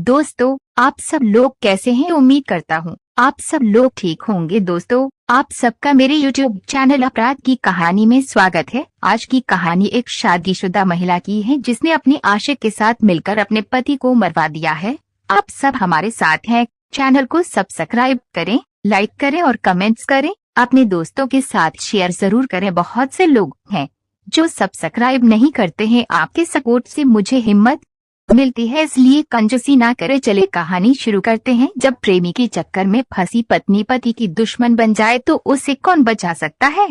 दोस्तों, आप सब लोग कैसे हैं? उम्मीद करता हूँ आप सब लोग ठीक होंगे। दोस्तों, आप सबका मेरे YouTube चैनल अपराध की कहानी में स्वागत है। आज की कहानी एक शादीशुदा महिला की है जिसने अपने आशिक के साथ मिलकर अपने पति को मरवा दिया है। आप सब हमारे साथ हैं। चैनल को सब्सक्राइब करें, लाइक करें और कमेंट्स करें। अपने दोस्तों के साथ शेयर जरूर करें। बहुत से लोग हैं जो सब्सक्राइब नहीं करते हैं। आपके सपोर्ट से मुझे हिम्मत मिलती है, इसलिए कंजूसी ना करें। चले कहानी शुरू करते हैं। जब प्रेमी के चक्कर में फंसी पत्नी पति की दुश्मन बन जाए तो उसे कौन बचा सकता है।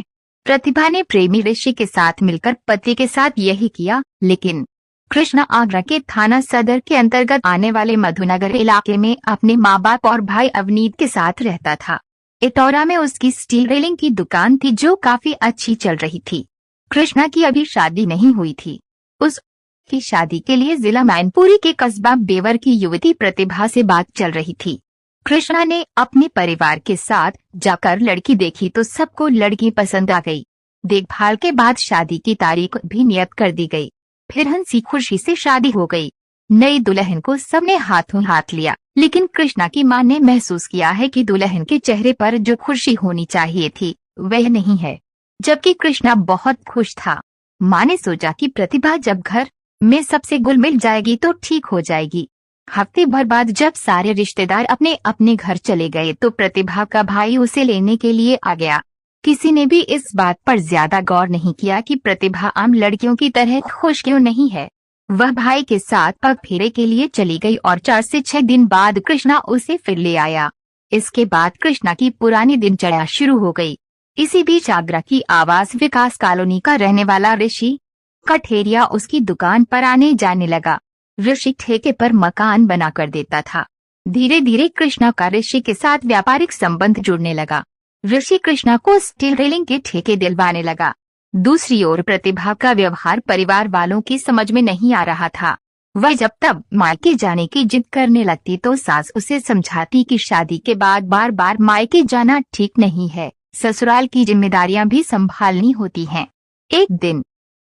प्रतिभा ने प्रेमी ऋषि के साथ मिलकर पति के साथ यही किया, लेकिन कृष्णा आगरा के थाना सदर के अंतर्गत आने वाले मधुनगर इलाके में अपने माँ बाप और भाई अवनीत के साथ रहता था। इटौरा में उसकी स्टील रेलिंग की दुकान थी जो काफी अच्छी चल रही थी। कृष्णा की अभी शादी नहीं हुई थी। उसकी शादी के लिए जिला मैनपुरी के कस्बा बेवर की युवती प्रतिभा से बात चल रही थी। कृष्णा ने अपने परिवार के साथ जाकर लड़की देखी तो सबको लड़की पसंद आ गई। देखभाल के बाद शादी की तारीख भी नियत कर दी गई। फिर हंसी खुशी से शादी हो गई। नई दुल्हन को सबने हाथों हाथ लिया, लेकिन कृष्णा की मां ने महसूस किया है कि दुल्हन के चेहरे पर जो खुशी होनी चाहिए थी वह नहीं है, जबकि कृष्णा बहुत खुश था। मां ने सोचा कि प्रतिभा जब घर में सबसे घुल मिल जाएगी तो ठीक हो जाएगी। हफ्ते भर बाद जब सारे रिश्तेदार अपने अपने घर चले गए तो प्रतिभा का भाई उसे लेने के लिए आ गया। किसी ने भी इस बात पर ज्यादा गौर नहीं किया कि प्रतिभा आम लड़कियों की तरह खुश क्यों नहीं है। वह भाई के साथ पग फेरे के लिए चली गई और 4 से 6 दिन बाद कृष्णा उसे फिर ले आया। इसके बाद कृष्णा की पुरानी दिनचर्या शुरू हो गई। इसी बीच आगरा की आवास विकास कॉलोनी का रहने वाला ऋषि कठेरिया उसकी दुकान पर आने जाने लगा। ऋषि ठेके पर मकान बना कर देता था। धीरे धीरे कृष्णा का ऋषि के साथ व्यापारिक संबंध जुड़ने लगा। ऋषि कृष्णा को स्टील रेलिंग के ठेके दिलवाने लगा। दूसरी ओर प्रतिभा का व्यवहार परिवार वालों की समझ में नहीं आ रहा था। वह जब तब मायके जाने की जिद करने लगती तो सास उसे समझाती कि शादी के बाद बार बार मायके जाना ठीक नहीं है, ससुराल की जिम्मेदारियां भी संभालनी होती हैं। एक दिन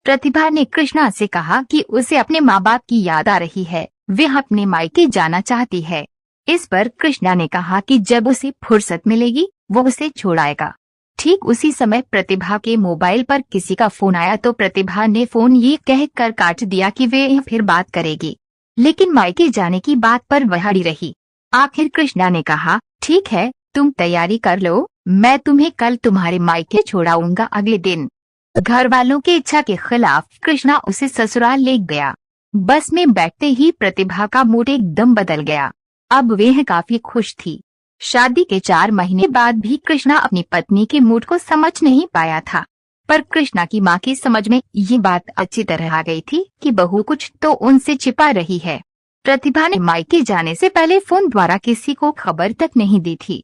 प्रतिभा ने कृष्णा से कहा कि उसे अपने माँ बाप की याद आ रही है, वह अपने मायके जाना चाहती है। इस पर कृष्णा ने कहा कि जब उसे फुर्सत मिलेगी वो उसे छोड़ाएगा। ठीक उसी समय प्रतिभा के मोबाइल पर किसी का फोन आया तो प्रतिभा ने फोन ये कहकर काट दिया कि वे फिर बात करेगी, लेकिन मायके जाने की बात पर वह अड़ी रही। आखिर कृष्णा ने कहा, ठीक है, तुम तैयारी कर लो, मैं तुम्हें कल तुम्हारे मायके छोड़ाऊंगा। अगले दिन घर वालों की इच्छा के खिलाफ कृष्णा उसे ससुराल ले गया। बस में बैठते ही प्रतिभा का मूड एकदम बदल गया। अब वह काफी खुश थी। शादी के 4 महीने बाद भी कृष्णा अपनी पत्नी के मूड को समझ नहीं पाया था, पर कृष्णा की मां की समझ में ये बात अच्छी तरह आ गई थी कि बहू कुछ तो उनसे छिपा रही है। प्रतिभा ने मायके जाने से पहले फोन द्वारा किसी को खबर तक नहीं दी थी।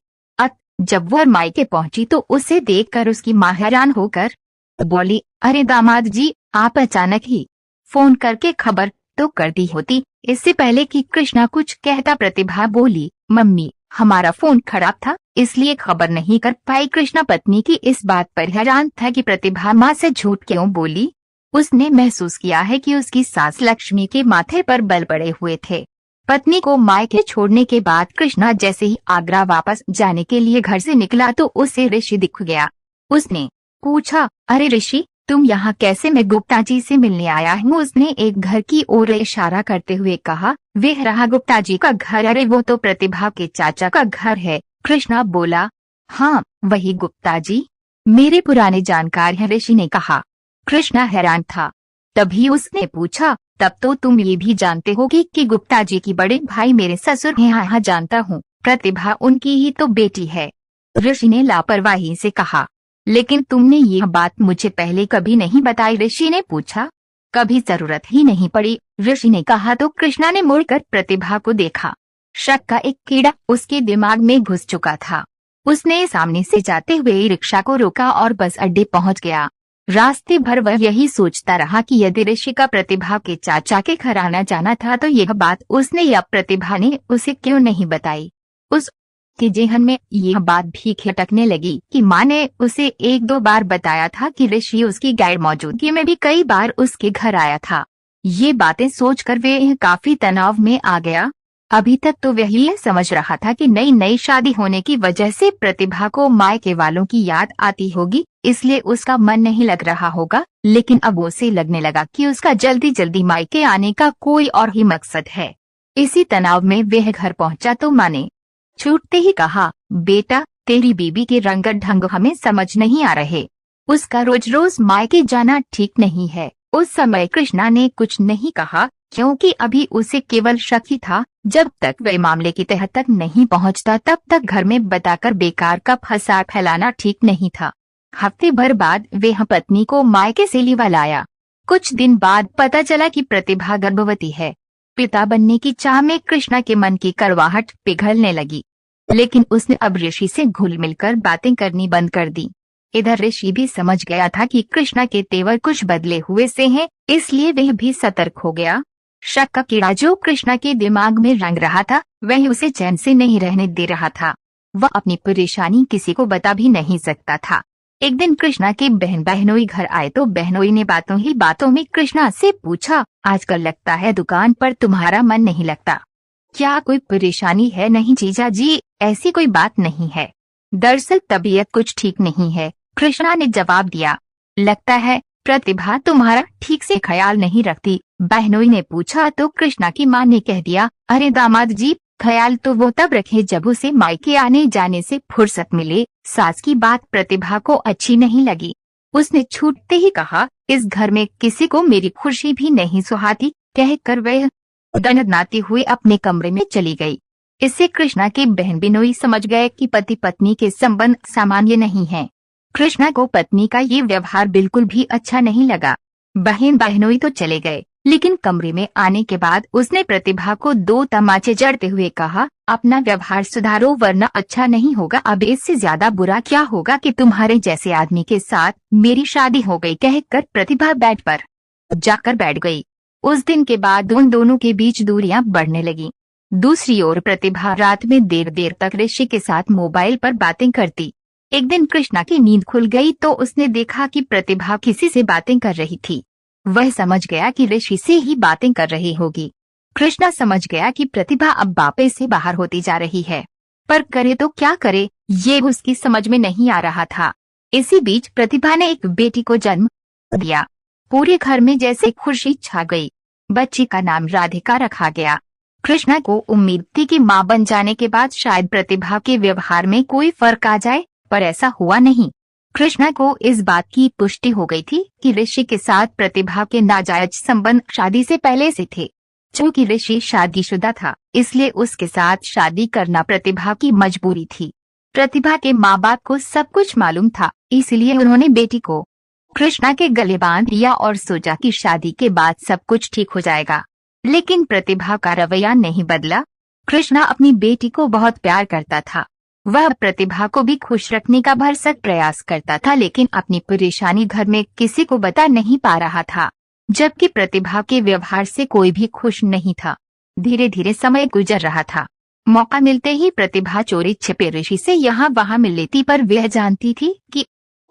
जब वह मायके पहुंची तो उसे देखकर उसकी मां हैरान होकर बोली, अरे दामाद जी, आप अचानक ही फोन करके खबर तो कर दी होती। इससे पहले कि कृष्णा कुछ कहता प्रतिभा बोली, मम्मी, हमारा फोन खराब था इसलिए खबर नहीं कर पाई। कृष्णा पत्नी की इस बात पर हैरान था कि प्रतिभा मां से झूठ क्यों बोली। उसने महसूस किया है कि उसकी सास लक्ष्मी के माथे पर बल पड़े हुए थे। पत्नी को मायके छोड़ने के बाद कृष्णा जैसे ही आगरा वापस जाने के लिए घर से निकला तो उसे ऋषि दिख गया। उसने पूछा, अरे ऋषि, तुम यहाँ कैसे? मैं गुप्ता जी से मिलने आया हूँ। उसने एक घर की ओर इशारा करते हुए कहा, वह रहा गुप्ता जी का घर। अरे वो तो प्रतिभा के चाचा का घर है। कृष्णा बोला, हाँ वही गुप्ता जी, मेरे पुराने जानकार हैं, ऋषि ने कहा। कृष्णा हैरान था। तभी उसने पूछा, तब तो तुम ये भी जानते होगी कि गुप्ता जी की बड़े भाई मेरे ससुर हैं? हाँ जानता हूँ, प्रतिभा उनकी ही तो बेटी है, ऋषि ने लापरवाही से कहा। लेकिन तुमने यह बात मुझे पहले कभी नहीं बताई? ऋषि ने पूछा। कभी जरूरत ही नहीं पड़ी, ऋषि ने कहा। तो कृष्णा ने मुड़कर प्रतिभा को देखा। शक का एक कीड़ा उसके दिमाग में घुस चुका था। उसने सामने से जाते हुए रिक्शा को रोका और बस अड्डे पहुंच गया। रास्ते भर वह यही सोचता रहा कि यदि ऋषि का प्रतिभा के चाचा के घर आना जाना था तो यह बात उसने या प्रतिभा ने उसे क्यों नहीं बताई। उसके जेहन में यह बात भी खटकने लगी कि मां ने उसे 1-2 बार बताया था कि ऋषि उसकी गैर मौजूदगी में भी कई बार उसके घर आया था। ये बातें सोचकर वह काफी तनाव में आ गया। अभी तक तो वह ये समझ रहा था कि नई नई शादी होने की वजह से प्रतिभा को मायके वालों की याद आती होगी, इसलिए उसका मन नहीं लग रहा होगा। लेकिन अब उसे लगने लगा कि उसका जल्दी जल्दी मायके आने का कोई और ही मकसद है। इसी तनाव में वह घर पहुंचा तो माँ ने छूटते ही कहा, बेटा तेरी बीबी के रंग ढंग हमें समझ नहीं आ रहे। उसका रोज रोज मायके जाना ठीक नहीं है। उस समय कृष्णा ने कुछ नहीं कहा, क्योंकि अभी उसे केवल शक ही था। जब तक वह मामले की तह तक नहीं पहुंचता तब तक घर में बताकर बेकार का फसाद फैलाना ठीक नहीं था। हफ्ते भर बाद वह पत्नी को मायके से लिवा लाया। कुछ दिन बाद पता चला कि प्रतिभा गर्भवती है। पिता बनने की चाह में कृष्णा के मन की कड़वाहट पिघलने लगी, लेकिन उसने अब ऋषि से घुल मिलकर बातें करनी बंद कर दी। इधर ऋषि भी समझ गया था कि कृष्णा के तेवर कुछ बदले हुए से हैं, इसलिए वह भी सतर्क हो गया। शक का कीड़ा जो कृष्णा के दिमाग में रंग रहा था, वह उसे चैन से नहीं रहने दे रहा था। वह अपनी परेशानी किसी को बता भी नहीं सकता था। एक दिन कृष्णा के बहन बहनोई घर आए तो बहनोई ने बातों ही बातों में कृष्णा से पूछा, आजकल लगता है दुकान पर तुम्हारा मन नहीं लगता, क्या कोई परेशानी है? नहीं जीजा जी, ऐसी कोई बात नहीं है, दरअसल तबीयत कुछ ठीक नहीं है, कृष्णा ने जवाब दिया। लगता है प्रतिभा तुम्हारा ठीक से ख्याल नहीं रखती, बहनोई ने पूछा तो कृष्णा की मां ने कह दिया, अरे दामाद जी, ख्याल तो वो तब रखे जब उसे मायके आने जाने से फुर्सत मिले। सास की बात प्रतिभा को अच्छी नहीं लगी। उसने छूटते ही कहा, इस घर में किसी को मेरी खुशी भी नहीं सुहाती, कहकर वह दनदनाती हुए अपने कमरे में चली गई। इससे कृष्णा के बहन बिनोई समझ गए कि पति पत्नी के संबंध सामान्य नहीं हैं। कृष्णा को पत्नी का ये व्यवहार बिल्कुल भी अच्छा नहीं लगा। बहन बहनोई तो चले गए, लेकिन कमरे में आने के बाद उसने प्रतिभा को 2 तमाचे जड़ते हुए कहा, अपना व्यवहार सुधारो वरना अच्छा नहीं होगा। अब इससे ज्यादा बुरा क्या होगा कि तुम्हारे जैसे आदमी के साथ मेरी शादी हो गई, कहकर प्रतिभा बेड पर जाकर बैठ गई। उस दिन के बाद उन दोनों के बीच दूरियां बढ़ने लगी। दूसरी ओर प्रतिभा रात में देर देर तक ऋषि के साथ मोबाइल पर बातें करती। एक दिन कृष्णा की नींद खुल गई तो उसने देखा कि प्रतिभा किसी से बातें कर रही थी। वह समझ गया कि ऋषि से ही बातें कर रही होगी। कृष्णा समझ गया कि प्रतिभा अब बापे से बाहर होती जा रही है, पर करे तो क्या करे, ये उसकी समझ में नहीं आ रहा था। इसी बीच प्रतिभा ने एक बेटी को जन्म दिया। पूरे घर में जैसे खुशी छा गई। बच्ची का नाम राधिका रखा गया। कृष्णा को उम्मीद थी कि मां बन जाने के बाद शायद प्रतिभा के व्यवहार में कोई फर्क आ जाए, पर ऐसा हुआ नहीं। कृष्णा को इस बात की पुष्टि हो गई थी कि ऋषि के साथ प्रतिभा के नाजायज संबंध शादी से पहले से थे। चूंकि ऋषि शादीशुदा था, इसलिए उसके साथ शादी करना प्रतिभा की मजबूरी थी। प्रतिभा के माँ बाप को सब कुछ मालूम था, इसलिए उन्होंने बेटी को कृष्णा के गले बांध दिया और सोचा कि शादी के बाद सब कुछ ठीक हो जाएगा। लेकिन प्रतिभा का रवैया नहीं बदला। कृष्णा अपनी बेटी को बहुत प्यार करता था। वह प्रतिभा को भी खुश रखने का भरसक प्रयास करता था, लेकिन अपनी परेशानी घर में किसी को बता नहीं पा रहा था। जबकि प्रतिभा के व्यवहार से कोई भी खुश नहीं था। धीरे धीरे समय गुजर रहा था। मौका मिलते ही प्रतिभा चोरी छिपे ऋषि से यहाँ वहाँ मिल लेती, पर वह जानती थी कि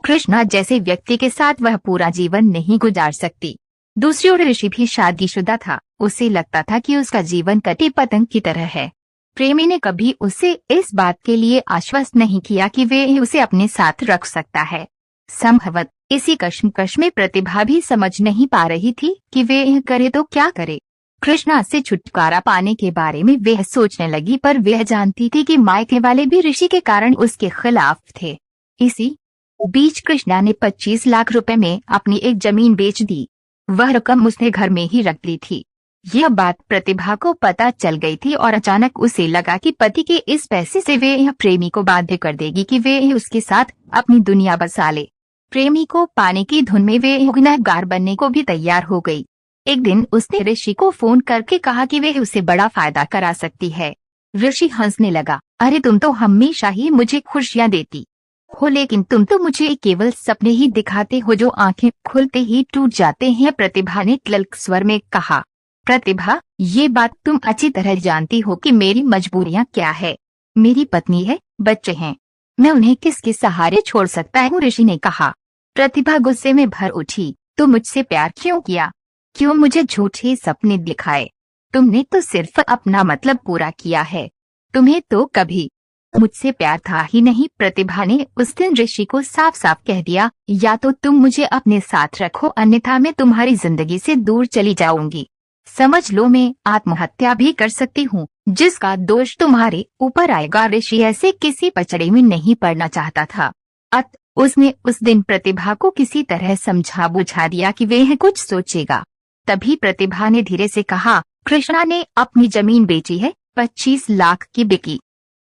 कृष्णा जैसे व्यक्ति के साथ वह पूरा जीवन नहीं गुजार सकती। दूसरी ओर ऋषि भी शादीशुदा था। उसे लगता था कि उसका जीवन कटी पतंग की तरह है। प्रेमी ने कभी उसे इस बात के लिए आश्वस्त नहीं किया कि वे उसे अपने साथ रख सकता है। संभवत इसी कश्मकश में प्रतिभा भी समझ नहीं पा रही थी कि वे यह करे तो क्या करे। कृष्णा से छुटकारा पाने के बारे में वह सोचने लगी, पर वह जानती थी कि मायके वाले भी ऋषि के कारण उसके खिलाफ थे। इसी बीच कृष्णा ने 25 लाख रुपए में अपनी एक जमीन बेच दी। वह रकम उसने घर में ही रख ली थी। यह बात प्रतिभा को पता चल गई थी और अचानक उसे लगा कि पति के इस पैसे से वे यह प्रेमी को बाध्य कर देगी कि वे उसके साथ अपनी दुनिया बसा ले। प्रेमी को पाने की धुन में वे गुनहगार बनने को भी तैयार हो गई। एक दिन उसने ऋषि को फोन करके कहा कि वे उसे बड़ा फायदा करा सकती है। ऋषि हंसने लगा, अरे तुम तो हमेशा ही मुझे खुशियाँ देती हो, लेकिन तुम तो मुझे केवल सपने ही दिखाते हो जो आंखें खुलते ही टूट जाते हैं। प्रतिभा ने क्लल्क स्वर में कहा, प्रतिभा, ये बात तुम अच्छी तरह जानती हो कि मेरी मजबूरियां क्या है। मेरी पत्नी है, बच्चे हैं, मैं उन्हें किसके सहारे छोड़ सकता हूँ? ऋषि ने कहा। प्रतिभा गुस्से में भर उठी, तो मुझसे प्यार क्यों किया? क्यों मुझे झूठे सपने दिखाए? तुमने तो सिर्फ अपना मतलब पूरा किया है, तुम्हें तो कभी मुझसे प्यार था ही नहीं। प्रतिभा ने उस दिन ऋषि को साफ साफ कह दिया, या तो तुम मुझे अपने साथ रखो, अन्यथा मैं तुम्हारी जिंदगी से दूर चली जाऊंगी। समझ लो, मैं आत्महत्या भी कर सकती हूँ, जिसका दोष तुम्हारे ऊपर आएगा। ऋषि ऐसे किसी पचड़े में नहीं पड़ना चाहता था। उसने उस दिन प्रतिभा को किसी तरह समझा बुझा दिया कि वह कुछ सोचेगा। तभी प्रतिभा ने धीरे से कहा, कृष्णा ने अपनी जमीन बेची है, 25 लाख की बिकी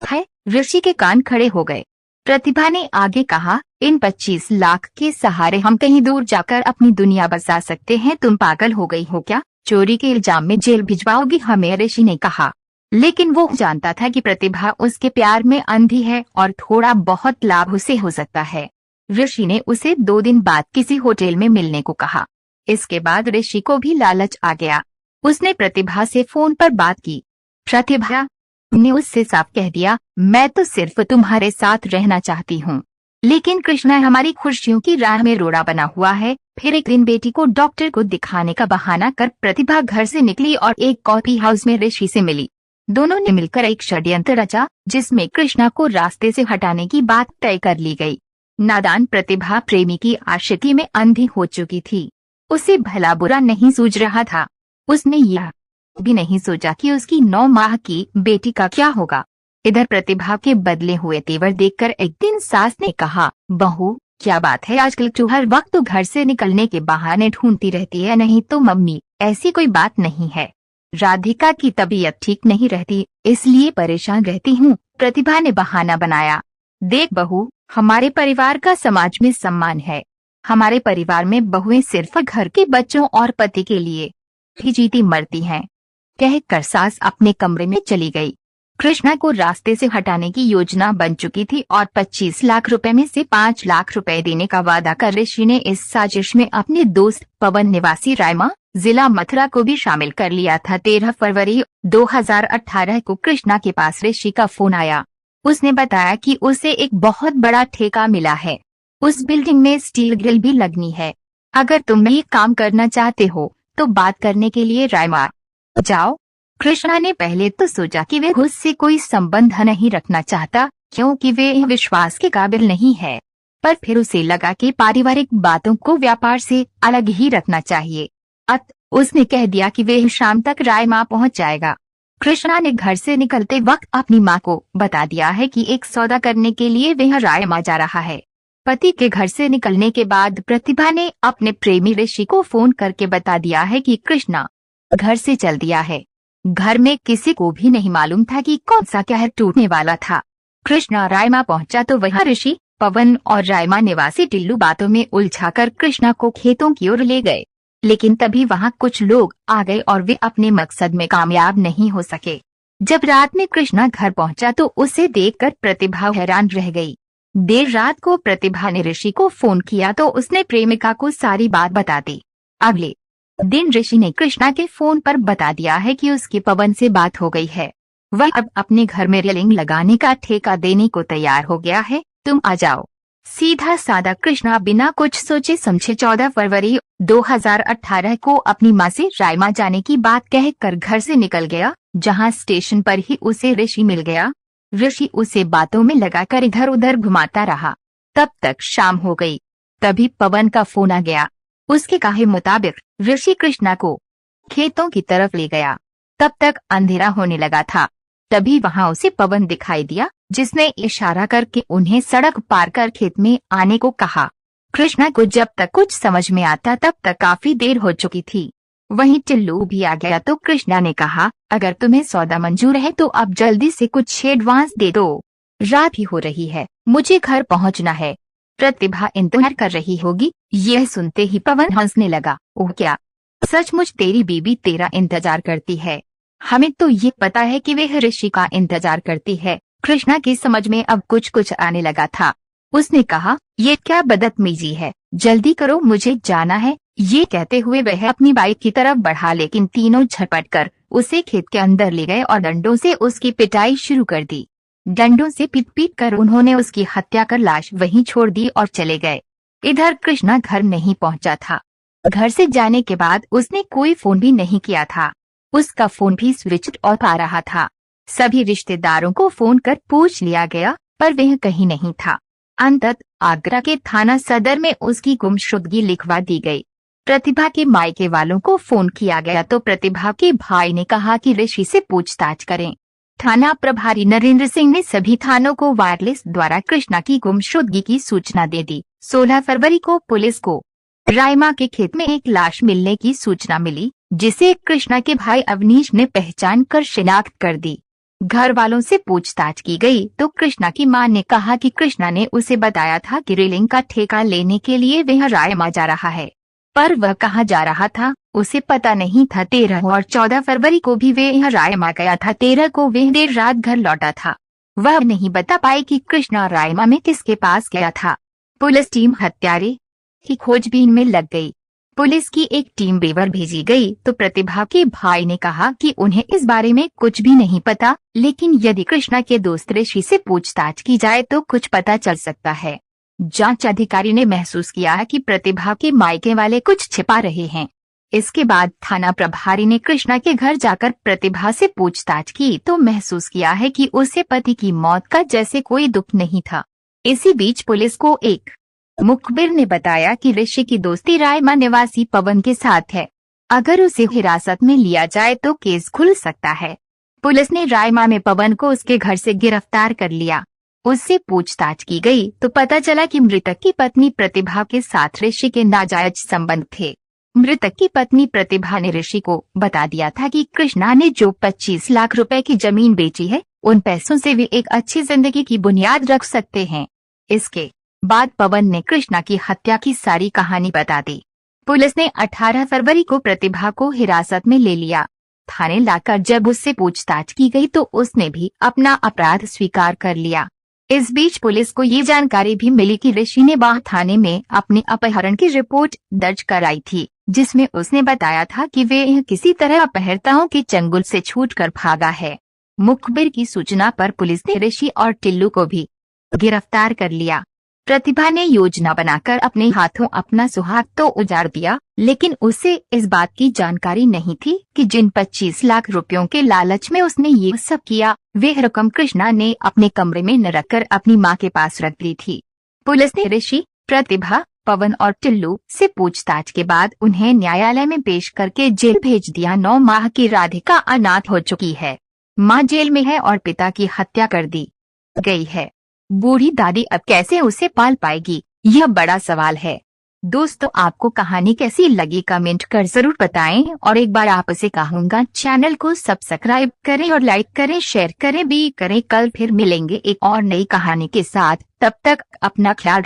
है। ऋषि के कान खड़े हो गए। प्रतिभा ने आगे कहा, इन 25 लाख के सहारे हम कहीं दूर जाकर अपनी दुनिया बसा सकते हैं। तुम पागल हो गई हो क्या? चोरी के इल्जाम में जेल भिजवाओगी हमें? ऋषि ने कहा। लेकिन वो जानता था कि प्रतिभा उसके प्यार में अंधी है और थोड़ा बहुत लाभ उसे हो सकता है। ऋषि ने उसे 2 दिन बाद किसी होटल में मिलने को कहा। इसके बाद ऋषि को भी लालच आ गया। उसने प्रतिभा से फोन पर बात की। प्रतिभा ने उससे साफ कह दिया, मैं तो सिर्फ तुम्हारे साथ रहना चाहती हूँ, लेकिन कृष्णा हमारी खुशियों की राह में रोड़ा बना हुआ है। फिर एक दिन बेटी को डॉक्टर को दिखाने का बहाना कर प्रतिभा घर से निकली और एक कॉफी हाउस में ऋषि से मिली। दोनों ने मिलकर एक षड्यंत्र रचा, जिसमें कृष्णा को रास्ते से हटाने की बात तय कर ली गई। नादान प्रतिभा प्रेमी की आशिकी में अंधी हो चुकी थी। उसे भला बुरा नहीं सूझ रहा था। उसने यह भी नहीं सोचा कि उसकी 9 माह की बेटी का क्या होगा। इधर प्रतिभा के बदले हुए तेवर देखकर एक दिन सास ने कहा, बहू क्या बात है, आजकल तू हर वक्त तो घर से निकलने के बहाने ढूंढती रहती है। नहीं तो मम्मी, ऐसी कोई बात नहीं है, राधिका की तबीयत ठीक नहीं रहती, इसलिए परेशान रहती हूँ। प्रतिभा ने बहाना बनाया। देख बहू, हमारे परिवार का समाज में सम्मान है। हमारे परिवार में बहुएं सिर्फ घर के बच्चों और पति के लिए ही जीती मरती हैं। कहकर सास अपने कमरे में चली गई। कृष्णा को रास्ते से हटाने की योजना बन चुकी थी और 25 लाख रुपए में से 5 लाख रुपए देने का वादा कर ऋषि ने इस साजिश में अपने दोस्त पवन निवासी रायमा जिला मथुरा को भी शामिल कर लिया था। 13 फरवरी 2018 को कृष्णा के पास ऋषि का फोन आया। उसने बताया कि उसे एक बहुत बड़ा ठेका मिला है। उस बिल्डिंग में स्टील ग्रिल भी लगनी है। अगर तुम ये काम करना चाहते हो तो बात करने के लिए रायमा जाओ। कृष्णा ने पहले तो सोचा कि वे उससे कोई संबंध नहीं रखना चाहता, क्योंकि वे विश्वास के काबिल नहीं है। पर फिर उसे लगा कि पारिवारिक बातों को व्यापार से अलग ही रखना चाहिए। उसने कह दिया कि वे शाम तक रायमा पहुंच जाएगा। कृष्णा ने घर से निकलते वक्त अपनी मां को बता दिया है कि एक सौदा करने के लिए वह रायमा जा रहा है। पति के घर से निकलने के बाद प्रतिभा ने अपने प्रेमी ऋषि को फोन करके बता दिया है कि कृष्णा घर से चल दिया है। घर में किसी को भी नहीं मालूम था कि कौन सा कहर टूटने वाला था। कृष्णा रायमा पहुंचा तो वहां ऋषि, पवन और रायमा निवासी टिल्लू बातों में उलझाकर कृष्णा को खेतों की ओर ले गए। लेकिन तभी वहां कुछ लोग आ गए और वे अपने मकसद में कामयाब नहीं हो सके। जब रात में कृष्णा घर पहुंचा तो उसे देखकर प्रतिभा हैरान रह गई। देर रात को प्रतिभा ने ऋषि को फोन किया तो उसने प्रेमिका को सारी बात बता दी। अगले दिन ऋषि ने कृष्णा के फोन पर बता दिया है कि उसकी पवन से बात हो गई है। वह अब अपने घर में रेलिंग लगाने का ठेका देने को तैयार हो गया है, तुम आ जाओ। सीधा सादा कृष्णा बिना कुछ सोचे समझे 14 फरवरी 2018 को अपनी मां से रायमा जाने की बात कहकर घर से निकल गया, जहां स्टेशन पर ही उसे ऋषि मिल गया। ऋषि उसे बातों में लगाकर इधर उधर घुमाता रहा। तब तक शाम हो गई। तभी पवन का फोन आ गया। उसके कहे मुताबिक ऋषि कृष्णा को खेतों की तरफ ले गया। तब तक अंधेरा होने लगा था। तभी वहां उसे पवन दिखाई दिया, जिसने इशारा करके उन्हें सड़क पार कर खेत में आने को कहा। कृष्णा को जब तक कुछ समझ में आता तब तक काफी देर हो चुकी थी। वहीं टिल्लू भी आ गया तो कृष्णा ने कहा, अगर तुम्हें सौदा मंजूर है तो अब जल्दी से कुछ एडवांस दे दो। रात ही हो रही है, मुझे घर पहुंचना है। प्रतिभा इंतजार कर रही होगी। यह सुनते ही पवन हंसने लगा। ओह क्या, सचमुच तेरी बीबी तेरा इंतजार करती है। हमें तो ये पता है कि वह ऋषि का इंतजार करती है। कृष्णा की समझ में अब कुछ कुछ आने लगा था। उसने कहा, ये क्या बदतमीजी है, जल्दी करो मुझे जाना है। ये कहते हुए वह अपनी बाइक की तरफ बढ़ा, लेकिन तीनों झपट कर उसे खेत के अंदर ले गए और डंडों से उसकी पिटाई शुरू कर दी। डंडों से पीट पीट कर उन्होंने उसकी हत्या कर लाश वहीं छोड़ दी और चले गए। इधर कृष्णा घर नहीं पहुंचा था। घर से जाने के बाद उसने कोई फोन भी नहीं किया था। उसका फोन भी स्विच ऑफ आ रहा था। सभी रिश्तेदारों को फोन कर पूछ लिया गया, पर वह कहीं नहीं था। अंततः आगरा के थाना सदर में उसकी गुमशुदगी लिखवा दी गई। प्रतिभा के मायके वालों को फोन किया गया तो प्रतिभा के भाई ने कहा कि ऋषि से पूछताछ करें। थाना प्रभारी नरेंद्र सिंह ने सभी थानों को वायरलेस द्वारा कृष्णा की गुमशुदगी की सूचना दे दी। 16 फरवरी को पुलिस को रायमा के खेत में एक लाश मिलने की सूचना मिली, जिसे कृष्णा के भाई अवनीश ने पहचान कर शिनाख्त कर दी। घर वालों से पूछताछ की गई तो कृष्णा की मां ने कहा कि कृष्णा ने उसे बताया था कि रेलिंग का ठेका लेने के लिए वह रायमा जा रहा है, पर वह कहाँ जा रहा था उसे पता नहीं था। 13 और 14 फरवरी को भी वह रायमा गया था। 13 को वह देर रात घर लौटा था। वह नहीं बता पाई कि कृष्णा रायमा में किसके पास गया था। पुलिस टीम हत्यारे की खोजबीन में लग गई। पुलिस की एक टीम बेवर भेजी गई तो प्रतिभा के भाई ने कहा कि उन्हें इस बारे में कुछ भी नहीं पता, लेकिन यदि कृष्णा के दोस्त ऋषि से पूछताछ की जाए तो कुछ पता चल सकता है। जांच अधिकारी ने महसूस किया कि प्रतिभा के मायके वाले कुछ छिपा रहे हैं। इसके बाद थाना प्रभारी ने कृष्णा के घर जाकर प्रतिभा से पूछताछ की तो महसूस किया है कि उसे पति की मौत का जैसे कोई दुख नहीं था। इसी बीच पुलिस को एक मुखबिर ने बताया कि ऋषि की दोस्ती रायमा निवासी पवन के साथ है। अगर उसे हिरासत में लिया जाए तो केस खुल सकता है। पुलिस ने रायमा में पवन को उसके घर से गिरफ्तार कर लिया। उससे पूछताछ की गई तो पता चला कि मृतक की पत्नी प्रतिभा के साथ ऋषि के नाजायज संबंध थे। मृतक की पत्नी प्रतिभा ने ऋषि को बता दिया था कि कृष्णा ने जो 25 लाख रुपए की जमीन बेची है, उन पैसों से वे एक अच्छी जिंदगी की बुनियाद रख सकते हैं। इसके बाद पवन ने कृष्णा की हत्या की सारी कहानी बता दी। पुलिस ने 18 फरवरी को प्रतिभा को हिरासत में ले लिया। थाने लाकर जब उससे पूछताछ की गई तो उसने भी अपना अपराध स्वीकार कर लिया। इस बीच पुलिस को ये जानकारी भी मिली कि ऋषि ने बाह थाने में अपने अपहरण की रिपोर्ट दर्ज कराई थी, जिसमें उसने बताया था कि वे किसी तरह अपहर्ताओं के चंगुल से छूटकर भागा है। मुखबिर की सूचना पर पुलिस ने ऋषि और टिल्लू को भी गिरफ्तार कर लिया। प्रतिभा ने योजना बनाकर अपने हाथों अपना सुहाग तो उजाड़ दिया, लेकिन उसे इस बात की जानकारी नहीं थी कि जिन 25 लाख रुपयों के लालच में उसने ये सब किया, वह रकम कृष्णा ने अपने कमरे में न रखकर अपनी मां के पास रख दी थी। पुलिस ने ऋषि, प्रतिभा, पवन और टिल्लू से पूछताछ के बाद उन्हें न्यायालय में पेश करके जेल भेज दिया। 9 माह की राधिका अनाथ हो चुकी है। मां जेल में है और पिता की हत्या कर दी गई है। बूढ़ी दादी अब कैसे उसे पाल पाएगी, यह बड़ा सवाल है। दोस्तों, आपको कहानी कैसी लगी कमेंट कर जरूर बताएं और एक बार आपसे कहूँगा चैनल को सब्सक्राइब करें और लाइक करें, शेयर करें भी करें। कल फिर मिलेंगे एक और नई कहानी के साथ। तब तक अपना ख्याल